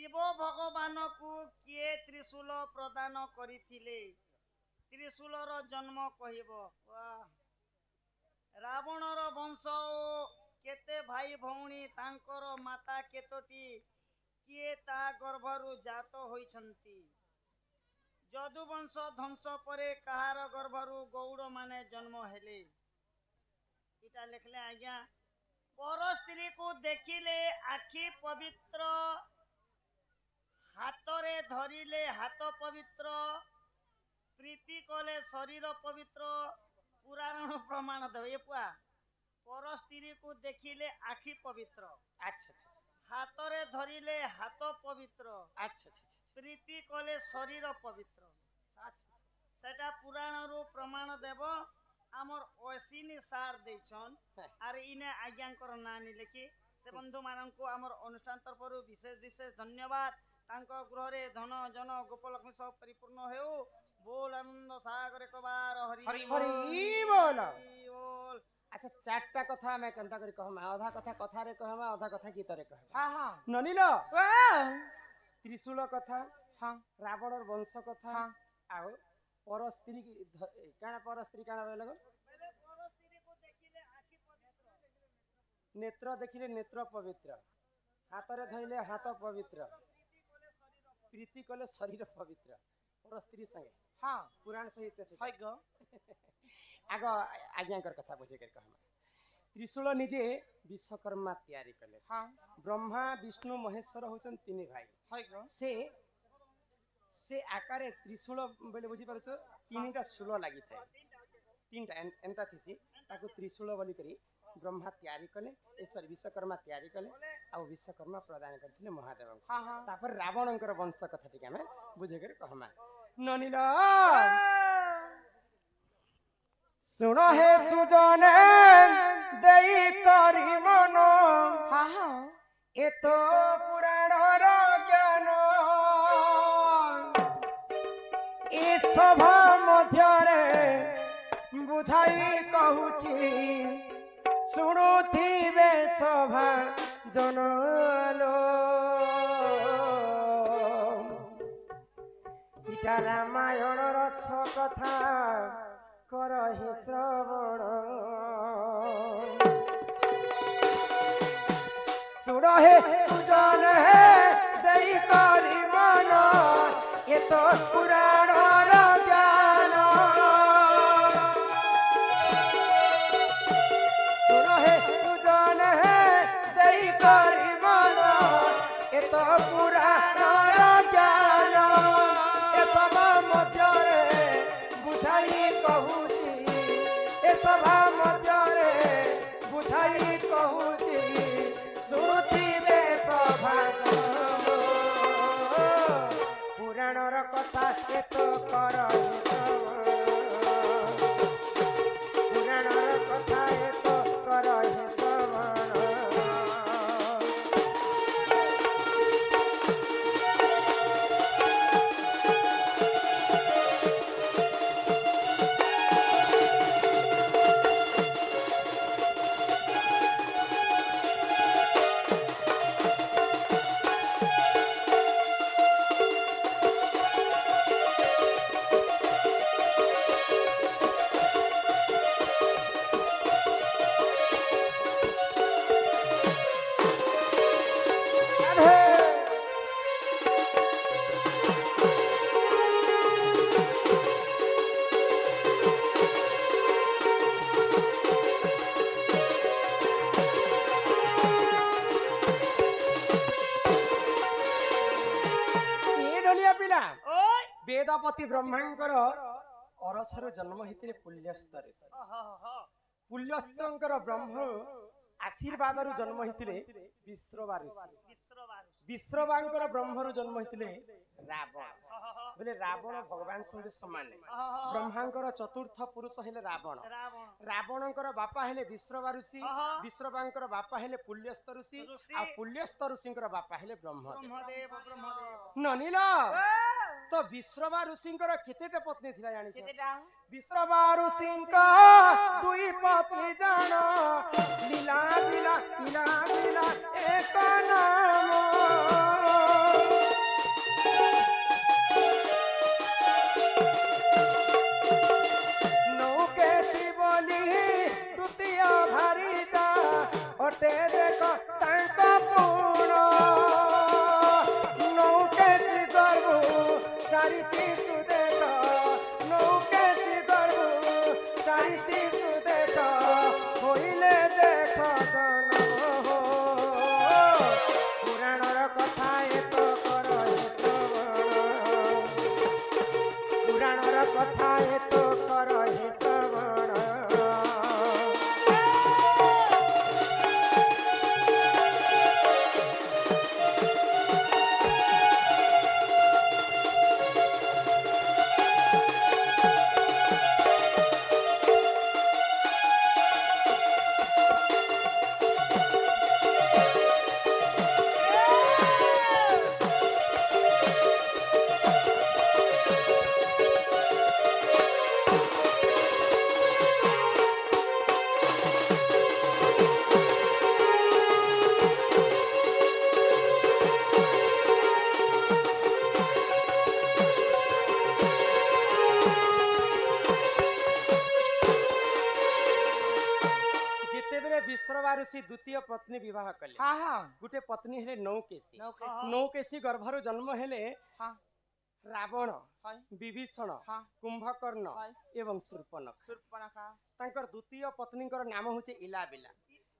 शिव भगवान को किए त्रिशूल प्रदान करिथिले त्रिशूलर जन्म कहिब रावणर वंश केते भाई भौणी तांकर माता केतोटी किए ता गर्भरु जात होइछंती यदुवंश ध्वंस परे कहार गर्भरु गौड़ माने जन्म हेले इटा लिखले आज्ञा पर स्त्री को देखिले आखि पवित्र हाथरे धरिले हाथ पवित्र प्रीति कले शरीर पवित्र पुराण प्रमाण दे पुआ पर स्त्री को देखिले आखि पवित्र अच्छा अच्छा हाथरे धरिले हाथ पवित्र अच्छा अच्छा प्रीति कले शरीर पवित्र अच्छा सेटा पुराण रू प्रमाण देव आमर अश्विनी सार देछन आर इने आज्ञाकर नानी लिखि से बंधु माननको आमर अनुष्ठान तरफरु विशेष विशेष धन्यवाद तांको गृहरे धन जन गोपलक्ष्मी सब परिपूर्ण हेउ बोल आनंद सागर कबार हरि हरि बोल अच्छा चारटा कथा मैं कंता करी कहमा आधा कथा कथा रे कहमा आधा कथा गीत रे कहमा हां हां ननिलो त्रिशूल कथा हां रावणर वंश कथा हां आउ पर स्त्री काना पर स्त्री काना रे लगो पर स्त्री को देखिले आखि पवित्र नेत्र देखिले नेत्र पवित्र हाथ रे धइले हाथ पवित्र प्रीति कले शरीर पवित्र पर स्त्री संगे हां पुराण सहित से हाय गो आगो आज्ञाकर कथा बुझे कर कहमा त्रिशूल निजे विश्वकर्मा तैयारी कले हां ब्रह्मा विष्णु महेश्वर होचन तीन भाई हाय गो से आकारे त्रिशूल बोले बुझी पारछ तीनटा शूल लागि थाए तीनटा एंता थिसी ताको त्रिशूल बोली करी ब्रह्मा तैयारी कले ईश्वर विश्वकर्मा तैयारी कले आ विश्वकर्मा प्रदान करथिले महादेव हां हां तापर रावणंकर वंश कथा टिका में बुझे कर कहमा ननिला सुनो हे सुजने देई करी मन हां हां ए तो पुराणर ज्ञान ए सभा मध्यरे बुझाई कहूची शुणुथिबे सभा जनलो इटा रामायणर कथा करहि श्रवण सुनो हे सुजन हे देई करी मन ये तो पुराणर ज्ञान सुनो हे सुजन हे देई करी मन ये तो पुराणर ज्ञान ए सब मध्यरे बुझाई कहूची ए सभा मध्यरे बुझाई कहूची शुणुथिबे सभा पुराणर कथा ए तो कर पुराणर कथा ए तो कर वेदपति ब्रह्मांकर अरसर जन्म होते पुल्यस्तर पुल्यस्तर ब्रह्म आशीर्वाद जन्म होते विश्रवा ऋषि विश्रवांकर ब्रह्मरु जन्म होते रावण बोले रावण भगवान संगे समान ब्रह्मांकर चतुर्थ पुरुष हेले रावण रावणंकर बापा हेले विश्रवा ऋषि विश्रवांकर बापा हेले पुल्यस्थ ऋषि आ पुल्यस्थ ऋषिंकर बापा हेले ब्रह्मदेव ननिला तो विश्रवा ऋषिंकर केतेटा पत्नी थिला जानि केतेटा विश्रवा ऋषिंका दुई पत्नी जान लीला लीला लीला लीला एक नाम কথায় তো করহে শ্রবণ ଯେତେବେଳେ ବିଶ୍ରବା ଋଷି ଦ୍ୱିତୀୟ ପତ୍ନୀ ବିବାହ କଲେ हाँ हाँ ଗୋଟେ ପତ୍ନୀ ହେଲେ ନୌକେଶୀ नौकेशी ନୌକେଶୀ ଗର୍ଭରୁ ଜନ୍ମ ହେଲେ हाँ ରାବଣ हाय ବିଭୀଷଣ हाँ କୁମ୍ଭକର୍ଣ୍ଣ हाय ଏବଂ ଶୂର୍ପଣଖା सुर्पणखा ତାଙ୍କର ଦ୍ୱିତୀୟ ପତ୍ନୀଙ୍କର ନାମ ହେଉଛି ଇଲାବିଲା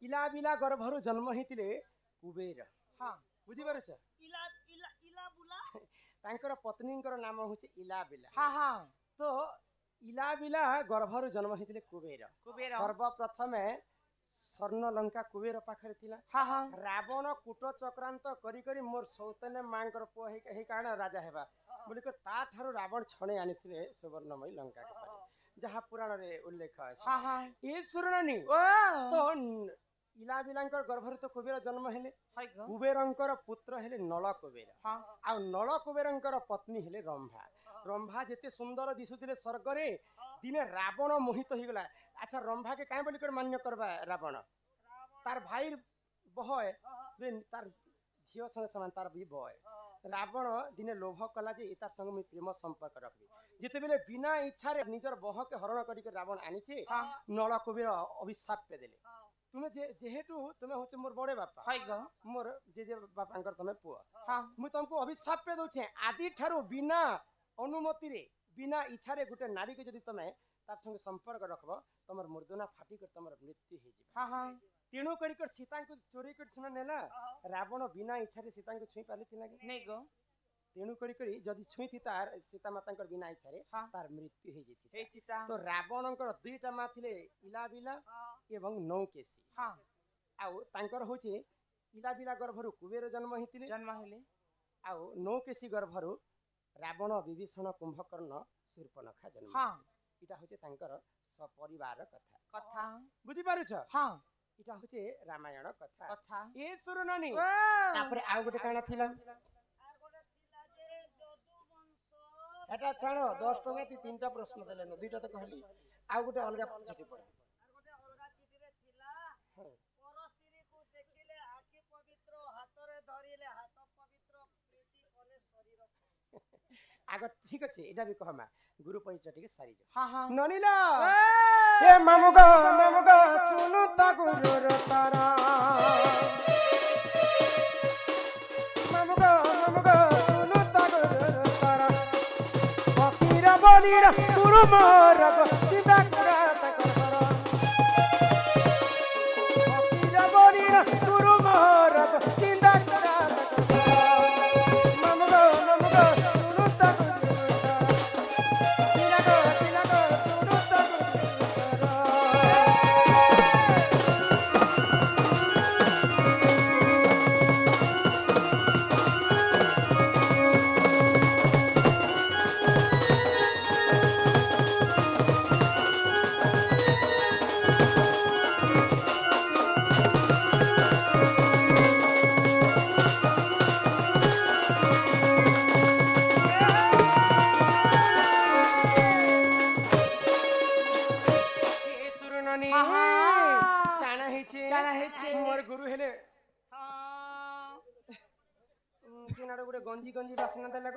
ଇଲାବିଲା ଗର୍ଭରୁ ଜନ୍ମ ହେଇଥିଲେ କୁବେର हाँ ବୁଝିପାରୁଛ ଇଲା ଇଲା ଇଲା ବୁଲା ତାଙ୍କର ପତ୍ନୀଙ୍କର ନାମ ହେଉଛି ଇଲାବିଲା हाँ हाँ ତ ଇଲାବିଲା ଗର୍ଭରୁ ଜନ୍ମ ହେଇଥିଲେ କୁବେର कुबेर ସର୍ବପ୍ରଥମେ ସ୍ୱର୍ଣ୍ଣଲଙ୍କା କୁବେର ପାଖରେ ଥିଲା हाँ हाँ ରାବଣ କୂଟ ଚକ୍ରାନ୍ତ କରି କରି ମୋର ସୌତନ୍ୟ ମାଙ୍କର ପୁଅ ହେଇ କାରଣ ରାଜା ହେବା ବୋଲିକରି ତାଠାରୁ ରାବଣ ଛଣେଇ ଆଣିଥିଲେ ସୁବର୍ଣ୍ଣମୟୀ ଲଙ୍କା ଯାହା ପୁରାଣରେ ଉଲ୍ଲେଖ ଅଛି हाँ हाँ ଏ ଶୁଣନି ओ ତ ଇଲାବିଲାଙ୍କର ଗର୍ଭରେ ତ କୁବେର ଜନ୍ମ ହେଲେ हाय गो କୁବେରଙ୍କର ପୁତ୍ର ହେଲେ ନଳ କୁବେର हाँ ଆଉ ନଳ କୁବେରଙ୍କର ପତ୍ନୀ ହେଲେ ରମ୍ଭା ରମ୍ଭା ଯେତେ ସୁନ୍ଦର ଦିଶୁଥିଲେ ସ୍ୱର୍ଗରେ ଦିନେ ରାବଣ ମୋହିତ ହେଇଗଲା ଆଚ୍ଛା ରମ୍ଭାକେ କାହିଁ ବୋଲିକରି ମାନ୍ୟ କରବା ରାବଣ ତାର ଭାଇ ବହେ ତାର ଝିଅ ସଙ୍ଗେ ସମାନ ତାର ବି ବହେ ରାବଣ ଦିନେ ଲୋଭ କଲା ଯେ ତାର ସଙ୍ଗେ ମୁଇଁ ପ୍ରେମ ସମ୍ପର୍କ ରଖିବି ଯେତେବେଳେ ବିନା ଇଚ୍ଛାରେ ନିଜର ବହକେ ହରଣ କରିକି ରାବଣ ଆଣିଛି ନଳ କୁବେର ଅଭିଶାପ ଦେଲେ ତୁମେ ଯେହେତୁ ତୁମେ ହচ্ছে মোর বড় বাপা हाय गो মোর জেজে বাপাঙ্কর তুমি পুଅ हाँ মুই তোমাকে অভিশাপ দউছে আদি ঠারু বিনা অনুমতিরে বিনা ইচ্ছারে গোটে নারীকে যদি তুমি তার সঙ্গে সম্পর্ক রাখব তোমার মর্দনা ফাটি করে তোমার মৃত্যু হয়ে যাবে हाँ हाँ তেণু করি সীতাঙ্কু চোরি করে সিনা নেলা রাবণ বিনা ইচ্ছারে সীতাঙ্কু ছুঁই পারিଥିଲା কি नहीं गो তেণু করি যদি ছুঁইতি তার সীতা মাতাঙ্কর বিনা ইচ্ছারে हाँ তার মৃত্যু হয়ে যেত हे चिता তো রাবণଙ୍କର দুইটা মা ଥିଲେ ইলাবিলা এবং নৌকেশী हाँ ଆଉ ତାଙ୍କର ହଉଛି ଇଲାବିଲା ଗର୍ଭରୁ କୁବେର ଜନ୍ମ ହେଇଥିଲେ जन्म हेले ଆଉ ନୌକେଶୀ ଗର୍ଭରୁ ରାବଣ ବିଭୀଷଣ କୁମ୍ଭକର୍ଣ୍ଣ ଶୂର୍ପଣଖା ଜନ୍ମ हाँ ଏଇଟା ହଉଛି ତାଙ୍କର ସପରିବାର କଥା कथा ବୁଝିପାରୁଛ हाँ ଏଇଟା ହଉଛି ରାମାୟଣ କଥା कथा ଏ ଶୁଣନି ओ ତାପରେ ଆଉ ଗୋଟେ କାଣା ଥିଲା আর ଗୋଟେ ଥିଲା ଯେ ଯଦୁବଂଶ ଏଟା ଛାଣ 10 ଟଙ୍କା ତି ତିନିଟା ପ୍ରଶ୍ନ ଦେଲେନ ଦୁଇଟା ତ କହିଲି ଆଉ ଗୋଟେ ଅଲଗା ଚିଠି ପଢ আর ଗୋଟେ ଅଲଗା ଚିଠିରେ ଥିଲା ହଁ। ପର ସ୍ତ୍ରୀକୁ ଦେଖିଲେ ଆଖି ପବିତ୍ର ହାତରେ ଧରିଲେ ହାତ ପବିତ୍ର ପ୍ରୀତି କଲେ ଶରୀର ଆଗ ଠିକ ଅଛି ଏଇଟା ବି କହମା ଗୁରୁ ପରିଚୟ ଟିକେ ସାରିଛ हाँ हाँ ନନିଲା ଏ ମାମୁଗ ଶୁଣୁ ତା ଗୁରୁର ତାରା ମାମୁଗ ଶୁଣୁ ତା ଗୁରୁର ତାରା ଫକୀର ବଲିର ଗୁରୁ ମୋର ଚିନ୍ତା କରା ତାଙ୍କର ଫକୀର ବଲିର ଗୁରୁ ମୋର ଚିନ୍ତା କରା ତାଙ୍କର ମାମୁଗ ଶୁଣୁ ତା ଗୁରୁର ତାରା ତିଲକ ଶୁଣୁ ତା ଗୁରୁର ତାରା ଏ ଶୁଣନି ଆହା। କାଣା ହେଇଛି କାଣା ହେଇଛି? ମୋର ଗୁରୁ ହେଲେ ହଁ କିନାଡେ ଗୋଟେ ଗଞ୍ଜି ବାସନା ଦେଲା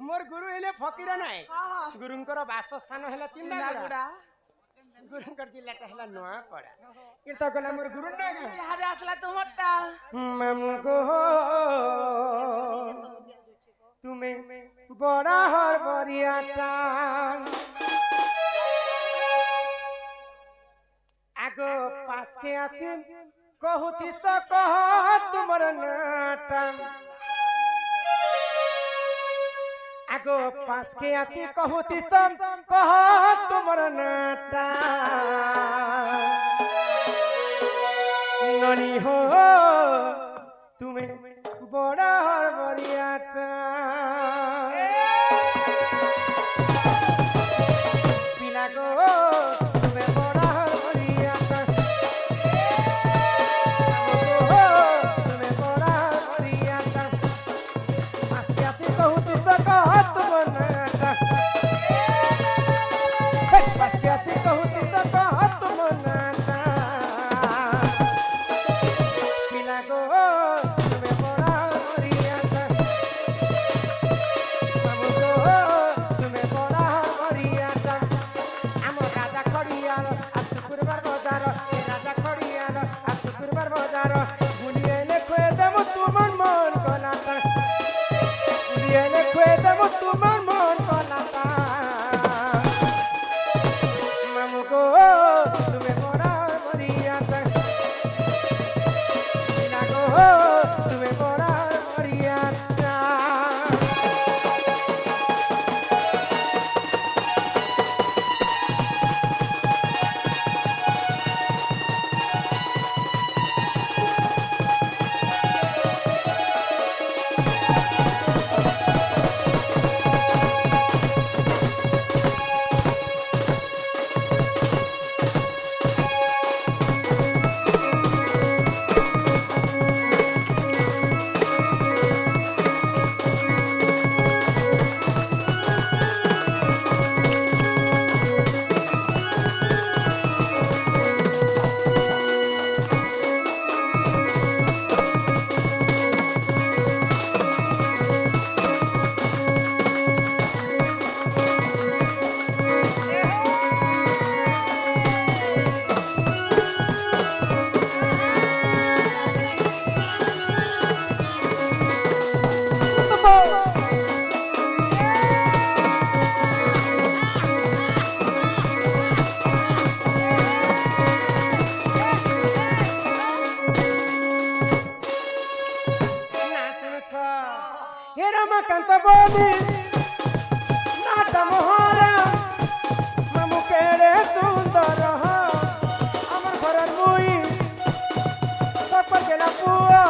ମୋର ଗୁରୁ ହେଲେ ଫକୀର ନାଇଁ हाँ ଗୁରୁଙ୍କର ବାସସ୍ଥାନ ହେଲା ଚିନ୍ତାଗୁଡା चिंदागुड़ा ଗୁରୁଙ୍କର ଜିଲ୍ଲାଟା ହେଲା ନୂଆପଡା ଏତ ଗଲା ମୋର ଗୁରୁ ନା यहाँ रे असला तुमटा ମାମୁ ଗୋ ତୁମେ ବଡା ହର ବରିଆଟା আগ পাশকে আসি কহুতি কহ তোমার নাটা আগ আগো পাঁচকে আসি কহুতি সম কহ তোমার নাটা ননি হো তুমি বড় বড়িয়াটা পিলা গো তুমি বড় বড়িয়াটা তুমি বড় বড়িয়াটা পাঁচকে আসি কহুতি কহ তোমার নাটা পাঁচকে আসি কহুতি কহ তোমার নাটা পিলা গো তুমি বড় বড়িয়াটা বাবু গো তুমি বড় বড়িয়াটা আমার রাজা খড়িয়ার আর শুক্রবার বাজার রাজা খড়িয়ার আর শুক্রবার বাজার বুলিয়ে লেখে দেব তোমার মন কলাটা বুলিয়ে লেখে দেব তোমার মন কলাটা মামু গো তুমি বড় বড়িয়াটা পিলা গো তুমি বড় বড়িয়াটা হে রমাকান্ত বলি নাট মোহরা মামু কেড়ে সুন্দর আমার ঘরের মুই সব গেলা পুয়া